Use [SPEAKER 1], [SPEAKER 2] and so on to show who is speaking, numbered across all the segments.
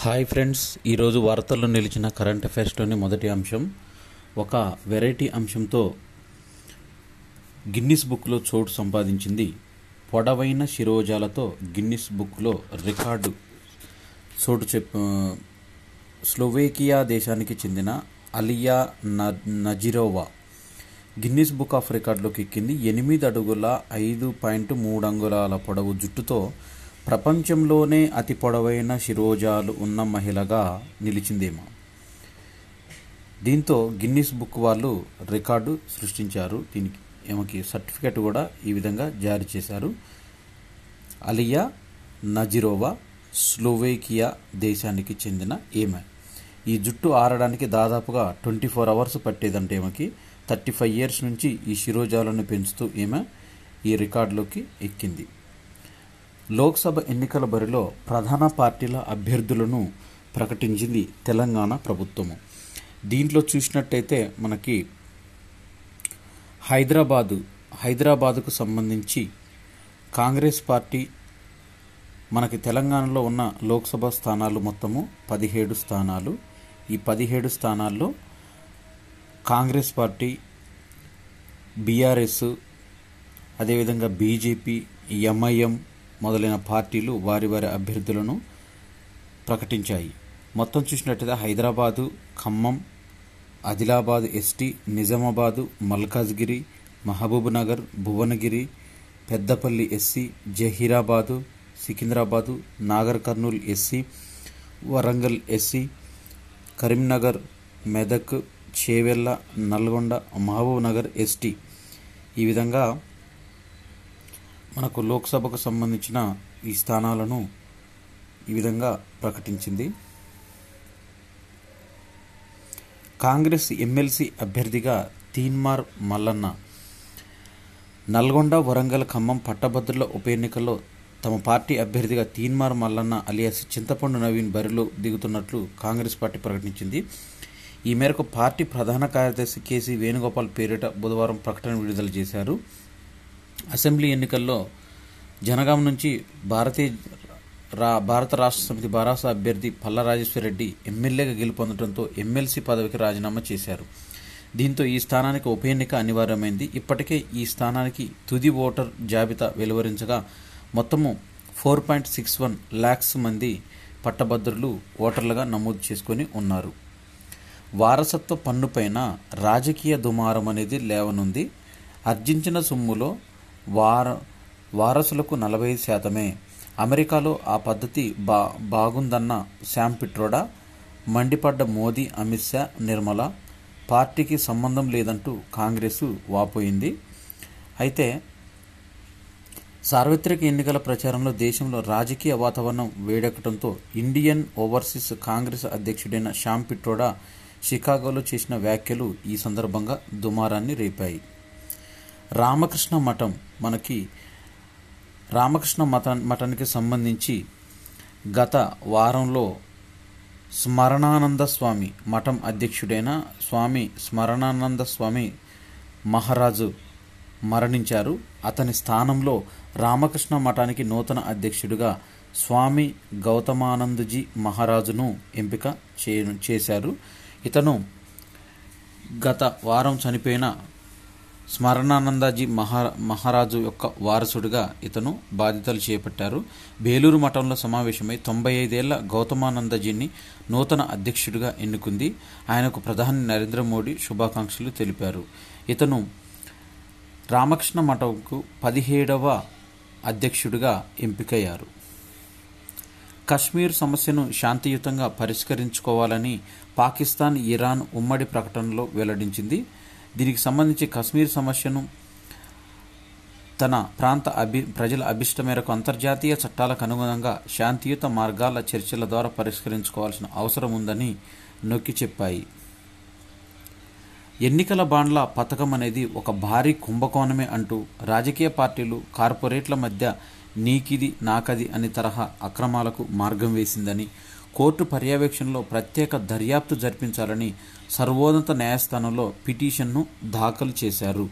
[SPEAKER 1] Hi friends, ఈరోజు వార్తల్లో నిలిచిన కరెంట్ అఫైర్స్లోని మొదటి అంశం ఒక వెరైటీ అంశంతో గిన్నిస్ బుక్లో చోటు సంపాదించింది. పొడవైన శిరోజాలతో గిన్నిస్ బుక్లో రికార్డు చోటు స్లోవేకియా దేశానికి చెందిన అలియా నజిరోవా గిన్నిస్ బుక్ ఆఫ్ రికార్డులోకి ఎక్కింది. 8 అడుగుల 5.3 అంగుళాల పొడవు జుట్టుతో ప్రపంచంలోనే అతి పొడవైన శిరోజాలు ఉన్న మహిళగా నిలిచిందేమో. దీంతో గిన్నిస్ బుక్ వాళ్ళు రికార్డు సృష్టించారు. దీనికి ఈమెకి సర్టిఫికెట్ కూడా ఈ విధంగా జారీ చేశారు. అలియా నజిరోవా స్లోవేకియా దేశానికి చెందిన ఈమె. ఈ జుట్టు ఆరడానికి దాదాపుగా 24 అవర్స్ పట్టేదంటే ఈమెకి. 35 ఇయర్స్ నుంచి ఈ శిరోజాలను పెంచుతూ ఈమె ఈ రికార్డులోకి ఎక్కింది. లోక్సభ ఎన్నికల బరిలో ప్రధాన పార్టీల అభ్యర్థులను ప్రకటించింది తెలంగాణ ప్రభుత్వము. దీంట్లో చూసినట్టయితే మనకి హైదరాబాదుకు సంబంధించి కాంగ్రెస్ పార్టీ మనకి తెలంగాణలో ఉన్న లోక్సభ స్థానాలు మొత్తము 17 స్థానాలు. ఈ 17 స్థానాల్లో కాంగ్రెస్ పార్టీ, బీఆర్ఎస్, అదేవిధంగా బీజేపీ, ఎంఐఎం మొదలైన పార్టీలు వారి అభ్యర్థులను ప్రకటించాయి. మొత్తం చూసినట్టయితే Hyderabad, Khammam, Adilabad ST, Nizamabad, Malkajgiri, Mahabubnagar, Bhuvanagiri, Peddapalli SC, Zaheerabad, Secunderabad, Nagar Kurnool SC, Warangal SC, Karimnagar, Medak, Chevella, Nalgonda, Mahabubnagar ST. ఈ విధంగా మనకు లోక్సభకు సంబంధించిన ఈ స్థానాలను ఈ విధంగా ప్రకటించింది. కాంగ్రెస్ ఎమ్మెల్సీ అభ్యర్థిగా తీన్మార్ మల్లన్న నల్గొండ, వరంగల్, ఖమ్మం పట్టభద్రుల ఉప ఎన్నికల్లో తమ పార్టీ అభ్యర్థిగా తీన్మార్ మల్లన్న అలియాస్ చింతపండు నవీన్ బరిలో దిగుతున్నట్లు కాంగ్రెస్ పార్టీ ప్రకటించింది. ఈ మేరకు పార్టీ ప్రధాన కార్యదర్శి కేసీ వేణుగోపాల్ పేరిట బుధవారం ప్రకటన విడుదల చేశారు. అసెంబ్లీ ఎన్నికల్లో జనగాం నుంచి భారత రాష్ట్ర సమితి బారాస అభ్యర్థి పల్లా రాజేశ్వరరెడ్డి ఎమ్మెల్యేగా గెలుపొందడంతో ఎమ్మెల్సీ పదవికి రాజీనామా చేశారు. దీంతో ఈ స్థానానికి ఉప ఎన్నిక అనివార్యమైంది. ఇప్పటికే ఈ స్థానానికి తుది ఓటర్ జాబితా వెలువరించగా మొత్తము 4.61 lakhs మంది పట్టభద్రులు ఓటర్లుగా నమోదు చేసుకొని ఉన్నారు. వారసత్వ పన్నుపైన రాజకీయ దుమారం అనేది లేవనుంది. ఆర్జించిన సొమ్ములో వారసులకు 45%. అమెరికాలో ఆ పద్ధతి బాగుందన్న శామ్ పిట్రోడా, మండిపడ్డ మోదీ, అమిత్ షా, నిర్మల. పార్టీకి సంబంధం లేదంటూ కాంగ్రెస్ వాపోయింది. అయితే సార్వత్రిక ఎన్నికల ప్రచారంలో దేశంలో రాజకీయ వాతావరణం వేడెక్కడంతో ఇండియన్ ఓవర్సీస్ కాంగ్రెస్ అధ్యక్షుడైన శామ్ పిట్రోడా షికాగోలో చేసిన వ్యాఖ్యలు ఈ సందర్భంగా దుమారాన్ని రేపాయి. రామకృష్ణ మఠానికి సంబంధించి గత వారంలో స్మరణానంద స్వామి మఠం అధ్యక్షుడైన స్వామి స్మరణానంద స్వామి మహారాజు మరణించారు. అతని స్థానంలో రామకృష్ణ మఠానికి నూతన అధ్యక్షుడిగా స్వామి గౌతమానందజీ మహారాజును ఎంపిక చేశారు. ఇతను గత వారం చనిపోయిన స్మరణానందజీ మహారాజు యొక్క వారసుడిగా ఇతను బాధ్యతలు చేపట్టారు. బేలూరు మఠంలో సమావేశమై 95 ఏళ్ల గౌతమానందజీని నూతన అధ్యక్షుడిగా ఎన్నుకుంది. ఆయనకు ప్రధాని నరేంద్ర మోడీ శుభాకాంక్షలు తెలిపారు. ఇతను రామకృష్ణ మఠంకు 17వ అధ్యక్షుడిగా ఎంపికయ్యారు. కశ్మీర్ సమస్యను శాంతియుతంగా పరిష్కరించుకోవాలని పాకిస్తాన్, ఇరాన్ ఉమ్మడి ప్రకటనలో వెల్లడించింది. దీనికి సంబంధించి కశ్మీర్ సమస్యను తన ప్రాంత ప్రజల అభిష్ట మేరకు అంతర్జాతీయ చట్టాలకు అనుగుణంగా శాంతియుత మార్గాల చర్చల ద్వారా పరిష్కరించుకోవాల్సిన అవసరం ఉందని నొక్కి చెప్పాయి. ఎన్నికల బాండ్ల పథకం అనేది ఒక భారీ కుంభకోణమే అంటూ రాజకీయ పార్టీలు, కార్పొరేట్ల మధ్య నీకిది నాకది అని తరహా అక్రమాలకు మార్గం వేసిందని, కోర్టు పర్యవేక్షణలో ప్రత్యేక దర్యాప్తు జరిపించాలని సర్వోన్నత న్యాయస్థానంలో పిటిషన్ను దాఖలు చేశారు.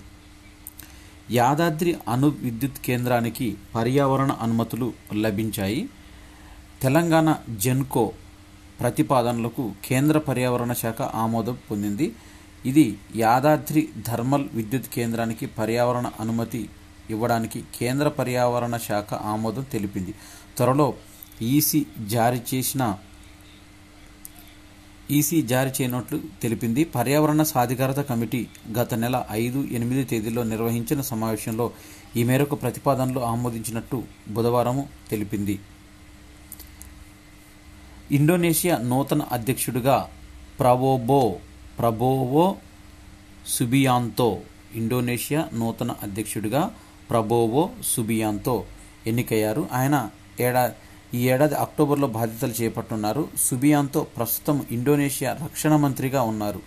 [SPEAKER 1] యాదాద్రి అణు విద్యుత్ కేంద్రానికి పర్యావరణ అనుమతులు లభించాయి. తెలంగాణ జెన్కో ప్రతిపాదనలకు కేంద్ర పర్యావరణ శాఖ ఆమోదం పొందింది. ఇది యాదాద్రి థర్మల్ విద్యుత్ కేంద్రానికి పర్యావరణ అనుమతి ఇవ్వడానికి కేంద్ర పర్యావరణ శాఖ ఆమోదం తెలిపింది. త్వరలో ఈసీ జారీ చేయనున్నట్లు తెలిపింది. పర్యావరణ సాధికారత కమిటీ గత నెల 5, 8 తేదీల్లో నిర్వహించిన సమావేశంలో ఈ మేరకు ప్రతిపాదనలు ఆమోదించినట్టు బుధవారం తెలిపింది. ఇండోనేషియా నూతన అధ్యక్షుడిగా ప్రబోవో సుబియాంతో ఎన్నికయ్యారు. ఆయన ఈ ఏడాది అక్టోబర్లో బాధ్యతలు చేపట్టనున్నారు. సుబియాంతో ప్రస్తుతం ఇండోనేషియా రక్షణ మంత్రిగా ఉన్నారు.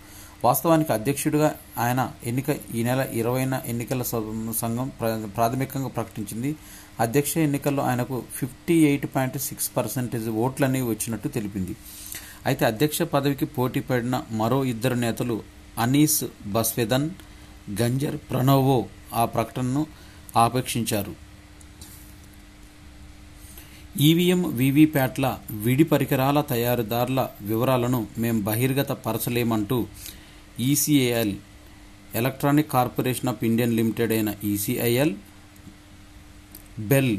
[SPEAKER 1] వాస్తవానికి అధ్యక్షుడిగా ఆయన ఎన్నిక ఈ నెల 20న ఎన్నికల సంఘం ప్రాథమికంగా ప్రకటించింది. అధ్యక్ష ఎన్నికల్లో ఆయనకు 58.6% ఓట్లన్నీ వచ్చినట్టు తెలిపింది. అయితే అధ్యక్ష పదవికి పోటీ పడిన మరో 2 నేతలు అనీస్ బస్వెదన్, గంజర్ ప్రణోవో ఆ ప్రకటనను ఆపేక్షించారు. ఈవీఎం, వీవీప్యాట్ల విడి పరికరాల తయారీదారుల వివరాలను మేం బహిర్గత పరచలేమంటూ ECIL, electronic corporation of Indian limited అయిన ECIL, BEL,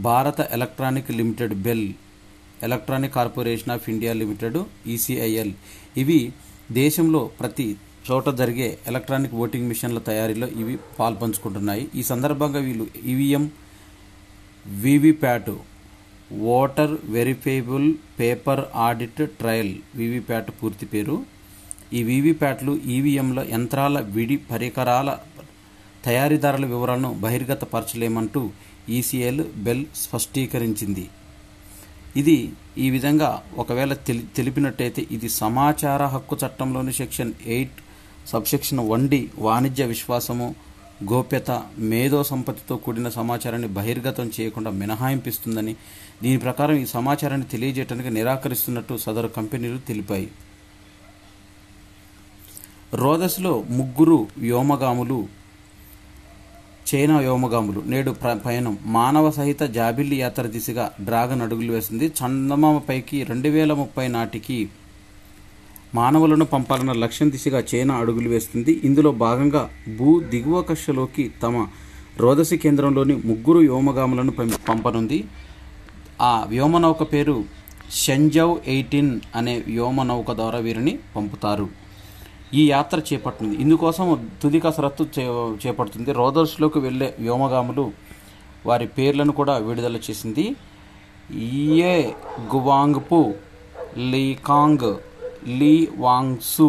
[SPEAKER 1] Bharat electronic limited, BEL, electronic corporation of India limited, ECIL ఇవి దేశంలో ప్రతి చోట జరిగే ఎలక్ట్రానిక్ ఓటింగ్ మిషన్ల తయారీలో ఇవి పాల్పంచుకుంటున్నాయి. ఈ సందర్భంగా వీళ్ళు EVM, VVPAT, voter verifiable paper audit trial, VVPAT పూర్తి పేరు. ఈ వీవీప్యాట్లు ఈవీఎంల యంత్రాల విడి పరికరాల తయారీదారుల వివరాలను బహిర్గత పరచలేమంటూ ఈసీఐఎల్, బెల్ స్పష్టీకరించింది. ఇది ఈ విధంగా ఒకవేళ తెలిపినట్టయితే ఇది సమాచార హక్కు చట్టంలోని సెక్షన్ 8 సబ్సెక్షన్ 1D వాణిజ్య విశ్వాసము, గోప్యత, మేధో సంపత్తితో కూడిన సమాచారాన్ని బహిర్గతం చేయకుండా మినహాయింపిస్తుందని, దీని ప్రకారం ఈ సమాచారాన్ని తెలియజేయడానికి నిరాకరిస్తున్నట్టు సదరు కంపెనీలు తెలిపాయి. రోదస్లో 3 వ్యోమగాములు, చైనా వ్యోమగాములు నేడు పయనం. మానవ సహిత జాబిల్లి యాత్ర దిశగా డ్రాగన్ అడుగులు వేసింది. చందమామపైకి 2030 నాటికి మానవులను పంపాలన్న లక్ష్యం దిశగా చైనా అడుగులు వేస్తుంది. ఇందులో భాగంగా భూ దిగువ కక్షలోకి తమ రోదసి కేంద్రంలోని 3 వ్యోమగాములను పంపనుంది. ఆ వ్యోమనౌక పేరు షెంజౌ 18 అనే వ్యోమనౌక ద్వారా వీరిని పంపుతారు. ఈ యాత్ర చేపట్టింది. ఇందుకోసం తుది కసరత్తు చేపడుతుంది. రోదర్స్లోకి వెళ్లే వ్యోమగాములు వారి పేర్లను కూడా విడుదల చేసింది. ఏ గువాంగ్పు, లీకాంగ్, లీ వాంగ్సు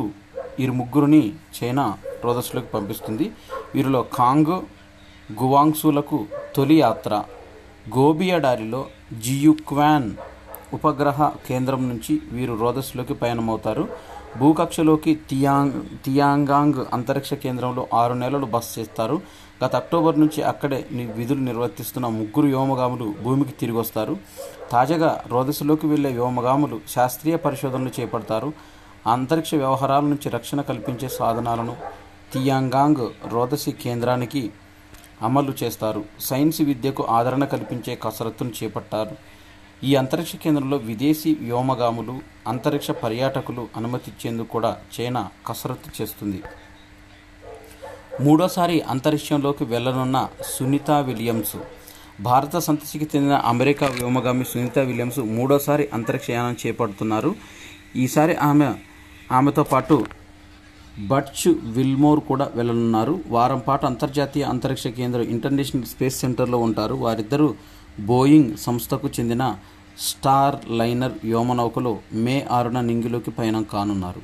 [SPEAKER 1] ఈ 3 చైనా రోదస్లోకి పంపిస్తుంది. వీరిలో కాంగ్, గువాంగ్సులకు తొలి యాత్ర. గోబి ఎడారిలో జియుక్వాన్ ఉపగ్రహ కేంద్రం నుంచి వీరు రోదస్లోకి పయనమవుతారు. భూకక్షలోకి తియాంగాంగ్ అంతరిక్ష కేంద్రంలో 6 నెలలు బస చేస్తారు. గత అక్టోబర్ నుంచి అక్కడే విధులు నిర్వర్తిస్తున్న 3 వ్యోమగాములు భూమికి తిరిగి వస్తారు. తాజాగా రోదస్లోకి వెళ్లే వ్యోమగాములు శాస్త్రీయ పరిశోధనలు చేపడతారు. అంతరిక్ష వ్యవహారాల నుంచి రక్షణ కల్పించే సాధనాలను తియాంగాంగ్ రోదసి కేంద్రానికి అమలు చేస్తారు. సైన్స్ విద్యకు ఆదరణ కల్పించే కసరత్తును చేపట్టారు. ఈ అంతరిక్ష కేంద్రంలో విదేశీ వ్యోమగాములు, అంతరిక్ష పర్యాటకులు అనుమతిచ్చేందుకు కూడా చైనా కసరత్తు చేస్తుంది. 3వసారి అంతరిక్షంలోకి వెళ్లనున్న సునీతా విలియమ్స్. భారత సంతతికి చెందిన అమెరికా వ్యోమగామి సునీతా విలియమ్స్ 3వసారి అంతరిక్ష యానం చేపడుతున్నారు. ఈసారి ఆమెతో పాటు బట్చ్ విల్మోర్ కూడా వెళ్లనున్నారు. వారం పాటు అంతర్జాతీయ అంతరిక్ష కేంద్రం ఇంటర్నేషనల్ స్పేస్ సెంటర్లో ఉంటారు. వారిద్దరూ బోయింగ్ సంస్థకు చెందిన స్టార్ లైనర్ వ్యోమనౌకలో మే 6న నింగిలోకి పయనం కానున్నారు.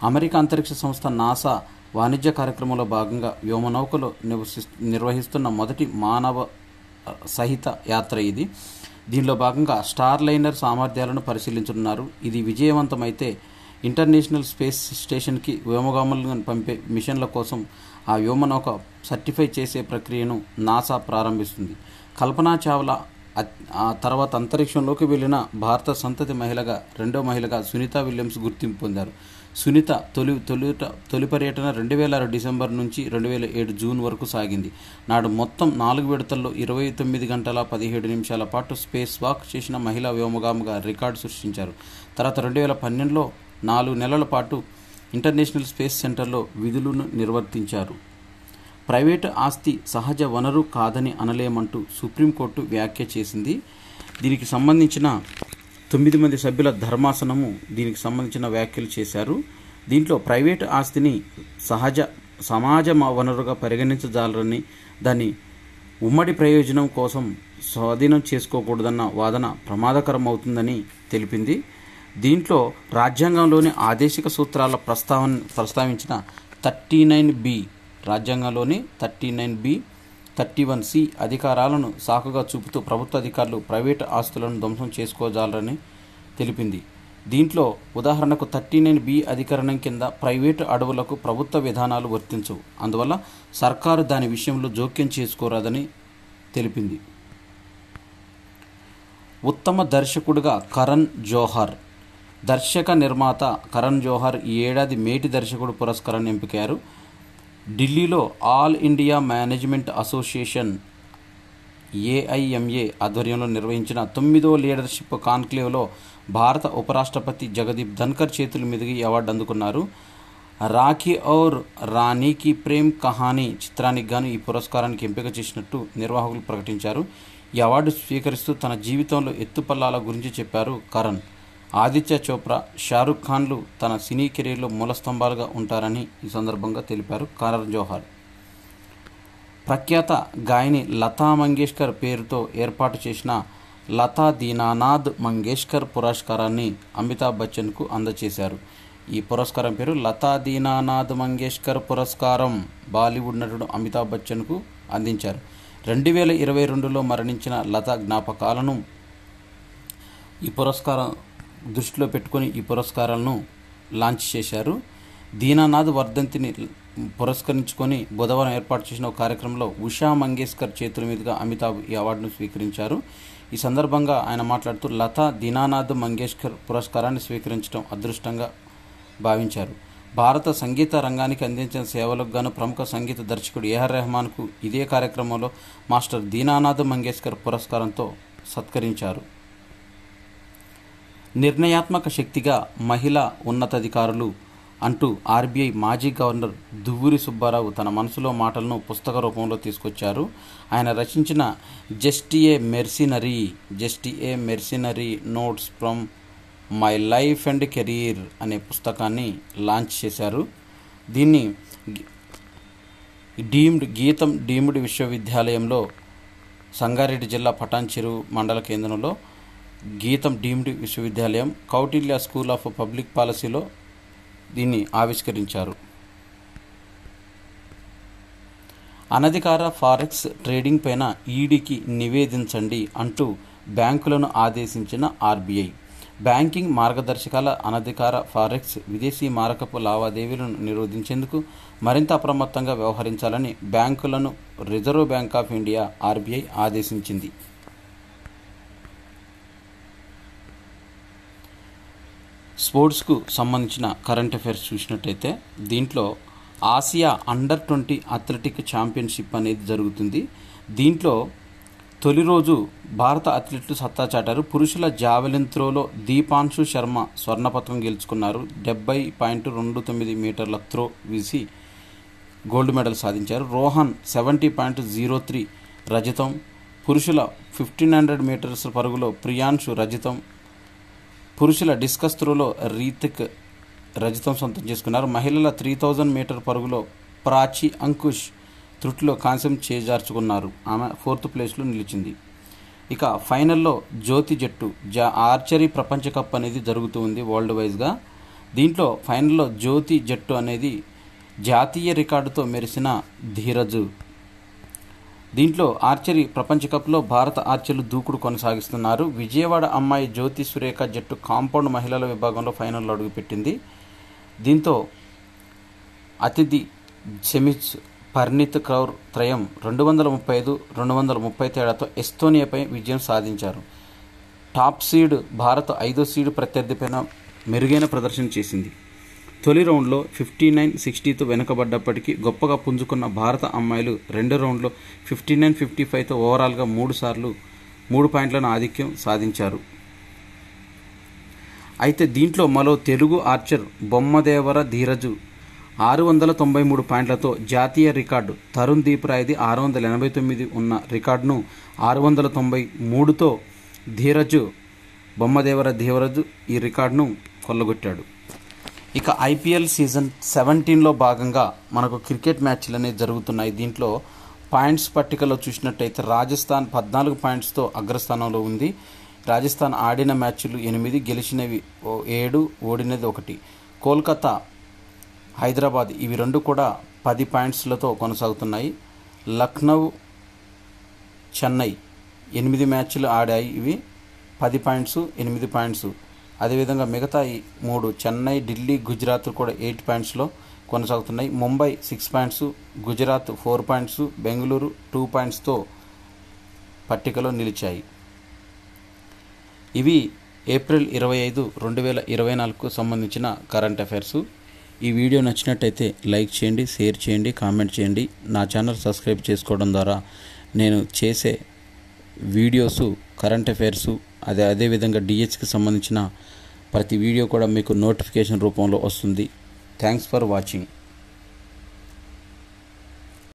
[SPEAKER 1] అమెరికా అంతరిక్ష సంస్థ నాసా వాణిజ్య కార్యక్రమంలో భాగంగా వ్యోమనౌకలో నిర్వహిస్తున్న మొదటి మానవ సహిత యాత్ర ఇది. దీనిలో భాగంగా స్టార్ లైనర్ సామర్థ్యాలను పరిశీలించనున్నారు. ఇది విజయవంతమైతే ఇంటర్నేషనల్ స్పేస్ స్టేషన్కి వ్యోమగాములను పంపే మిషన్ల కోసం ఆ వ్యోమనౌక సర్టిఫై చేసే ప్రక్రియను నాసా ప్రారంభిస్తుంది. కల్పనా చావ్లా ఆ తర్వాత అంతరిక్షంలోకి వెళ్లిన భారత సంతతి మహిళగా 2వ మహిళగా సునీతా విలియమ్స్ గుర్తింపు పొందారు. సునీత తొలి పర్యటన 2006 డిసెంబర్ నుంచి 2007 జూన్ వరకు సాగింది. నాడు మొత్తం 4 విడతల్లో 29 గంటల 17 నిమిషాల పాటు స్పేస్ వాక్ చేసిన మహిళా వ్యోమగామిగా రికార్డు సృష్టించారు. తర్వాత 2012లో 4 నెలల పాటు ఇంటర్నేషనల్ స్పేస్ సెంటర్లో విధులను నిర్వర్తించారు. ప్రైవేటు ఆస్తి సహజ వనరు కాదని అనలేమంటూ సుప్రీంకోర్టు వ్యాఖ్య చేసింది. దీనికి సంబంధించిన 9 మంది సభ్యుల ధర్మాసనము దీనికి సంబంధించిన వ్యాఖ్యలు చేశారు. దీంట్లో ప్రైవేటు ఆస్తిని సమాజ వనరుగా పరిగణించజాలరని, దాన్ని ఉమ్మడి ప్రయోజనం కోసం స్వాధీనం చేసుకోకూడదన్న వాదన ప్రమాదకరం అవుతుందని తెలిపింది. దీంట్లో రాజ్యాంగంలోని ఆదేశిక సూత్రాల ప్రస్తావించిన 39B, రాజ్యాంగంలోని 39B, 31C అధికారాలను సాకుగా చూపుతూ ప్రభుత్వ అధికారులు ప్రైవేటు ఆస్తులను ధ్వంసం చేసుకోజాలరని తెలిపింది. దీంట్లో ఉదాహరణకు 39B అధికరణం కింద ప్రైవేటు అడవులకు ప్రభుత్వ విధానాలు వర్తించవు, అందువల్ల సర్కారు దాని విషయంలో జోక్యం చేసుకోరాదని తెలిపింది. ఉత్తమ దర్శకుడిగా కరణ్ జోహర్. దర్శక నిర్మాత కరణ్ జోహర్ ఈ ఏడాది మేటి దర్శకుడు పురస్కారాన్ని ఎంపికయ్యారు. ఢిల్లీలో all India management association AIMA ఆధ్వర్యంలో నిర్వహించిన 9వ లీడర్షిప్ కాన్క్లేవ్లో భారత ఉపరాష్ట్రపతి జగదీప్ ధన్కర్ చేతుల మీదుగా ఈ అవార్డు అందుకున్నారు. రాఖీ ఔర్ రాణి కి ప్రేమ్ కహానీ చిత్రానికి గాను ఈ పురస్కారానికి ఎంపిక చేసినట్టు నిర్వాహకులు ప్రకటించారు. ఈ అవార్డు స్వీకరిస్తూ తన జీవితంలో ఎత్తుపల్లాల గురించి చెప్పారు కరణ్. ఆదిత్య చోప్రా, షారుఖ్ ఖాన్లు తన సినీ కెరీర్లో మూలస్తంభాలుగా ఉంటారని ఈ సందర్భంగా తెలిపారు కరణ్ జోహర్. ప్రఖ్యాత గాయని లతా మంగేష్కర్ పేరుతో ఏర్పాటు చేసిన లతా దీనానాథ్ మంగేష్కర్ పురస్కారాన్ని అమితాబ్ బచ్చన్కు అందజేశారు. ఈ పురస్కారం పేరు లతా దీనానాథ్ మంగేష్కర్ పురస్కారం బాలీవుడ్ నటుడు అమితాబ్ బచ్చన్కు అందించారు. 2022లో మరణించిన లతా జ్ఞాపకాలను ఈ పురస్కారం దృష్టిలో పెట్టుకొని ఈ పురస్కారాలను లాంచ్ చేశారు. దీనానాథ్ వర్ధంతిని పురస్కరించుకొని బుధవారం ఏర్పాటు చేసిన ఒక కార్యక్రమంలో ఉషా మంగేష్కర్ చేతుల మీదుగా అమితాబ్ ఈ అవార్డును స్వీకరించారు. ఈ సందర్భంగా ఆయన మాట్లాడుతూ లతా దీనానాథ్ మంగేష్కర్ పురస్కారాన్ని స్వీకరించడం అదృష్టంగా భావించారు. భారత సంగీత రంగానికి అందించిన సేవలకు గాను ప్రముఖ సంగీత దర్శకుడు AR రెహమాన్కు ఇదే కార్యక్రమంలో మాస్టర్ దీనానాథ్ మంగేష్కర్ పురస్కారంతో సత్కరించారు. నిర్ణయాత్మక శక్తిగా మహిళా ఉన్నతాధికారులు అంటూ RBI మాజీ గవర్నర్ దువ్వూరి సుబ్బారావు తన మనసులో మాటలను పుస్తక రూపంలో తీసుకొచ్చారు. ఆయన రచించిన just a mercenary notes from my life and career అనే పుస్తకాన్ని లాంచ్ చేశారు. దీన్ని డీమ్డ్ విశ్వవిద్యాలయంలో సంగారెడ్డి జిల్లా పటాన్ చెరువు మండల కేంద్రంలో గీతం డీమ్డ్ విశ్వవిద్యాలయం కౌటిల్య స్కూల్ ఆఫ్ పబ్లిక్ పాలసీలో దీన్ని ఆవిష్కరించారు. అనధికార ఫారెక్స్ ట్రేడింగ్ పైన ఈడీకి నివేదించండి అంటూ బ్యాంకులను ఆదేశించిన RBI. బ్యాంకింగ్ మార్గదర్శకాల అనధికార ఫారెక్స్ విదేశీ మారకపు లావాదేవీలను నిరోధించేందుకు మరింత అప్రమత్తంగా వ్యవహరించాలని బ్యాంకులను reserve bank of India RBI ఆదేశించింది. స్పోర్ట్స్కు సంబంధించిన కరెంట్ అఫైర్స్ చూసినట్టయితే దీంట్లో ఆసియా అండర్-20 అథ్లెటిక్ ఛాంపియన్షిప్ అనేది జరుగుతుంది. దీంట్లో తొలి రోజు భారత అథ్లెట్లు సత్తా చాటారు. పురుషుల జావెలిన్ త్రోలో దీపాన్షు శర్మ స్వర్ణ పతకం గెలుచుకున్నారు. 70.29 మీటర్ల త్రో వేసి గోల్డ్ మెడల్ సాధించారు. రోహన్ 70.03 రజతం. పురుషుల 1500 మీటర్స్ పరుగులో ప్రియాంషు రజతం. పురుషుల డిస్కస్ త్రోలో రీతిక్ రజతం సొంతం చేసుకున్నారు. మహిళల 3000 మీటర్ పరుగులో ప్రాచి అంకుష్ త్రుటిలో కాంస్యం చేజార్చుకున్నారు. ఆమె 4th ప్లేస్లో నిలిచింది. ఇక ఫైనల్లో జ్యోతి జట్టు ఆర్చరీ ప్రపంచ కప్ అనేది జరుగుతూ ఉంది వరల్డ్ వైజ్గా. దీంట్లో ఫైనల్లో జ్యోతి జట్టు అనేది జాతీయ రికార్డుతో మెరిసిన ధీరజ్. దీంట్లో ఆర్చరీ ప్రపంచ కప్లో భారత ఆర్చర్లు దూకుడు కొనసాగిస్తున్నారు. విజయవాడ అమ్మాయి జ్యోతి సురేఖ జట్టు కాంపౌండ్ మహిళల విభాగంలో ఫైనల్లో అడుగుపెట్టింది. దీంతో అతిథి సెమిస్ పర్నీత్ కౌర్ త్రయం 235-230 తేడాతో ఎస్తోనియాపై విజయం సాధించారు. టాప్ సీడ్ భారత్ 5వ సీడ్ ప్రత్యర్థిపైన మెరుగైన ప్రదర్శన చేసింది. తొలి రౌండ్లో 59-60తో వెనుకబడ్డప్పటికీ గొప్పగా పుంజుకున్న భారత అమ్మాయిలు రెండో రౌండ్లో 59-55తో ఓవరాల్గా 3 పాయింట్లను ఆధిక్యం సాధించారు. అయితే దీంట్లో మరో తెలుగు ఆర్చర్ బొమ్మదేవర ధీరజు 693 పాయింట్లతో జాతీయ రికార్డు తరుణ్ దీప్రాయ్ది 689 ఉన్న రికార్డును 693తో బొమ్మదేవర ధీరజు ఈ రికార్డును కొల్లగొట్టాడు. ఇక ఐపీఎల్ సీజన్ 17లో భాగంగా మనకు క్రికెట్ మ్యాచ్లు అనేవి జరుగుతున్నాయి. దీంట్లో పాయింట్స్ పట్టికలో చూసినట్టయితే రాజస్థాన్ 14 పాయింట్స్తో అగ్రస్థానంలో ఉంది. రాజస్థాన్ ఆడిన మ్యాచ్లు 8, గెలిచినవి 7, ఓడినది 1. కోల్కతా, హైదరాబాద్ ఇవి రెండు కూడా 10 పాయింట్స్లతో కొనసాగుతున్నాయి. లక్నో, చెన్నై 8 మ్యాచ్లు ఆడాయి. ఇవి 10 పాయింట్స్, 8 పాయింట్స్. అదేవిధంగా మిగతా 3 చెన్నై, ఢిల్లీ, గుజరాత్ కూడా 8 పాయింట్స్లో కొనసాగుతున్నాయి. ముంబై 6 పాయింట్స్, గుజరాత్ 4 పాయింట్స్, బెంగళూరు 2 పాయింట్స్తో పట్టికలో నిలిచాయి. ఇవి ఏప్రిల్ 25, 2024కు సంబంధించిన కరెంట్ అఫైర్స్. ఈ వీడియో నచ్చినట్టయితే లైక్ చేయండి, షేర్ చేయండి, కామెంట్ చేయండి. నా ఛానల్ సబ్స్క్రైబ్ చేసుకోవడం ద్వారా నేను చేసే వీడియోసు, కరెంట్ అఫైర్సు, అదేవిధంగా డిహెచ్కి సంబంధించిన ప్రతి వీడియో కూడా మీకు నోటిఫికేషన్ రూపంలో వస్తుంది. Thanks for watching.